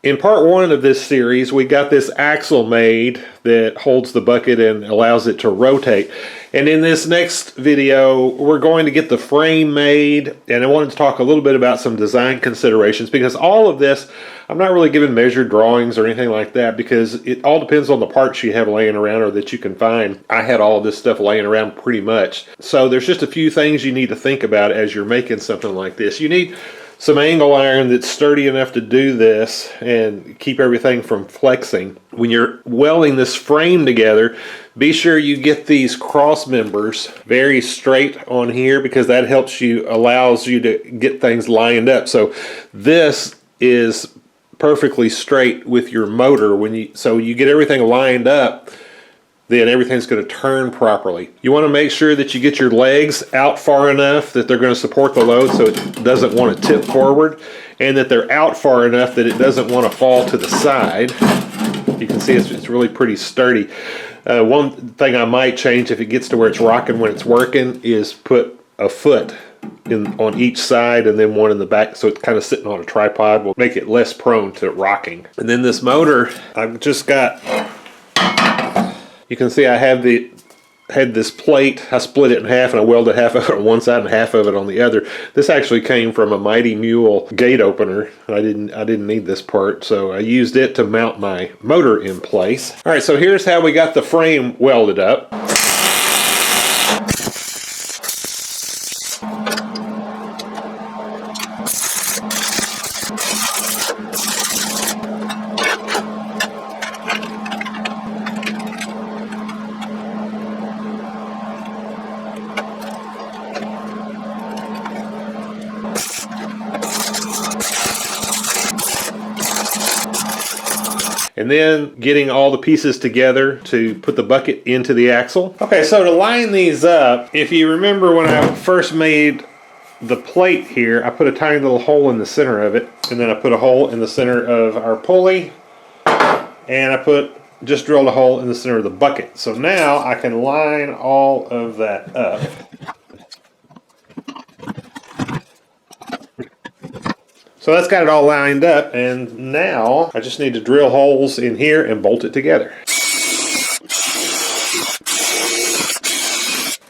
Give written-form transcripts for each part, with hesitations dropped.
In part one of this series, we got this axle made that holds the bucket and allows it to rotate. And in this next video, we're going to get the frame made, and I wanted to talk a little bit about some design considerations, because all of this, I'm not really giving measured drawings or anything like that, because it all depends on the parts you have laying around or that you can find. I had all of this stuff laying around pretty much. So there's just a few things you need to think about as you're making something like this. You need some angle iron that's sturdy enough to do this and keep everything from flexing. When you're welding this frame together, be sure you get these cross members very straight on here, because that allows you to get things lined up. So this is perfectly straight with your motor. So you get everything lined up, then everything's going to turn properly. You want to make sure that you get your legs out far enough that they're going to support the load so it doesn't want to tip forward, and that they're out far enough that it doesn't want to fall to the side. You can see it's really pretty sturdy. One thing I might change if it gets to where it's rocking when it's working is put a foot on each side and then one in the back, so it's kind of sitting on a tripod. Will make it less prone to rocking. And then this motor, I've just got, you can see I had this plate. I split it in half and I welded half of it on one side and half of it on the other. This actually came from a Mighty Mule gate opener. I didn't need this part, so I used it to mount my motor in place. All right, so here's how we got the frame welded up. And then getting all the pieces together to put the bucket into the axle. Okay, so to line these up, if you remember when I first made the plate here, I put a tiny little hole in the center of it, and then I put a hole in the center of our pulley, and I just drilled a hole in the center of the bucket. So now I can line all of that up. So that's got it all lined up, and now I just need to drill holes in here and bolt it together.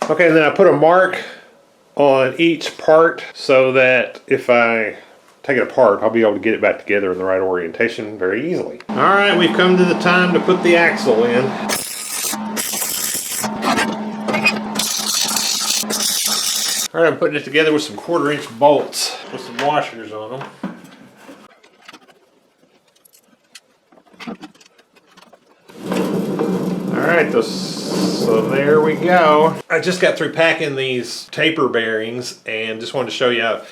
Okay, and then I put a mark on each part so that if I take it apart, I'll be able to get it back together in the right orientation very easily. All right, we've come to the time to put the axle in. All right, I'm putting it together with some 1/4-inch bolts with some washers on them. Alright, so there we go. I just got through packing these taper bearings and just wanted to show you how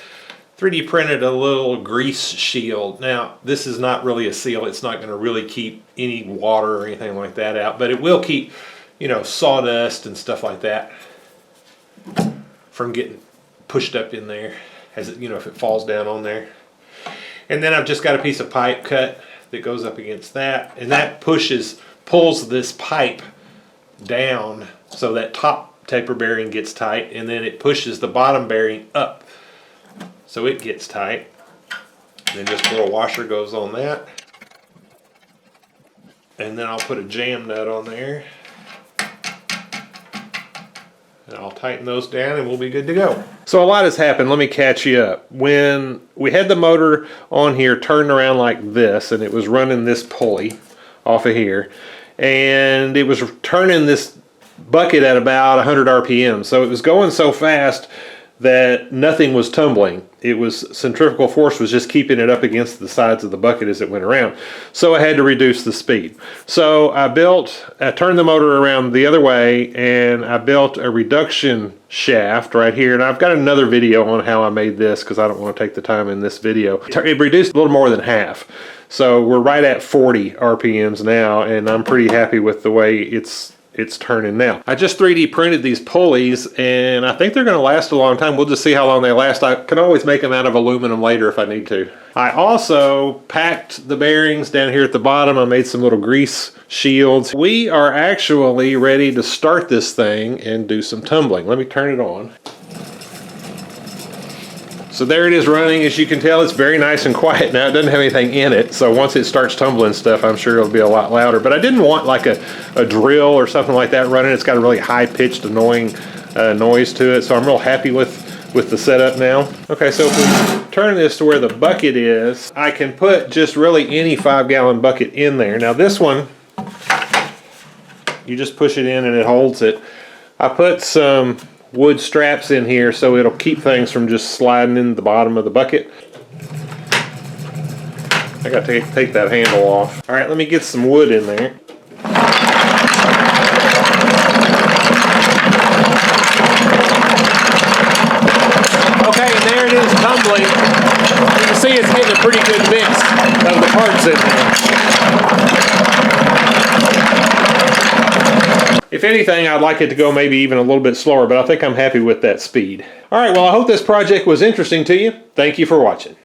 3D printed a little grease shield. Now, this is not really a seal. It's not going to really keep any water or anything like that out, but it will keep, sawdust and stuff like that from getting pushed up in there, as it, if it falls down on there. And then I've just got a piece of pipe cut that goes up against that, and that pulls this pipe down so that top taper bearing gets tight, and then it pushes the bottom bearing up so it gets tight. And then just a little washer goes on that, and then I'll put a jam nut on there, and I'll tighten those down and we'll be good to go. So a lot has happened. Let me catch you up. When we had the motor on here turned around like this, and it was running this pulley off of here, and it was turning this bucket at about 100 RPM. So it was going so fast that nothing was tumbling. It was centrifugal force was just keeping it up against the sides of the bucket as it went around. So I had to reduce the speed. So I turned the motor around the other way, and I built a reduction shaft right here. And I've got another video on how I made this, because I don't want to take the time in this video. It reduced a little more than half. So we're right at 40 RPMs now, and I'm pretty happy with the way it's turning now. I just 3D printed these pulleys, and I think they're going to last a long time. We'll just see how long they last. I can always make them out of aluminum later if I need to. I also packed the bearings down here at the bottom. I made some little grease shields. We are actually ready to start this thing and do some tumbling. Let me turn it on. So there it is running. As you can tell, it's very nice and quiet now. It doesn't have anything in it, so once it starts tumbling stuff, I'm sure it'll be a lot louder. But I didn't want like a drill or something like that running. It's got a really high-pitched, annoying noise to it, so I'm real happy with the setup now. Okay, so if we turn this to where the bucket is, I can put just really any 5-gallon bucket in there. Now this one, you just push it in and it holds it. I put some wood straps in here so it'll keep things from just sliding in the bottom of the bucket. I got to take that handle off. All right, let me get some wood in there. Okay, and there it is tumbling. You can see it's getting a pretty good mix of the parts in there. If anything, I'd like it to go maybe even a little bit slower, but I think I'm happy with that speed. All right, well, I hope this project was interesting to you. Thank you for watching.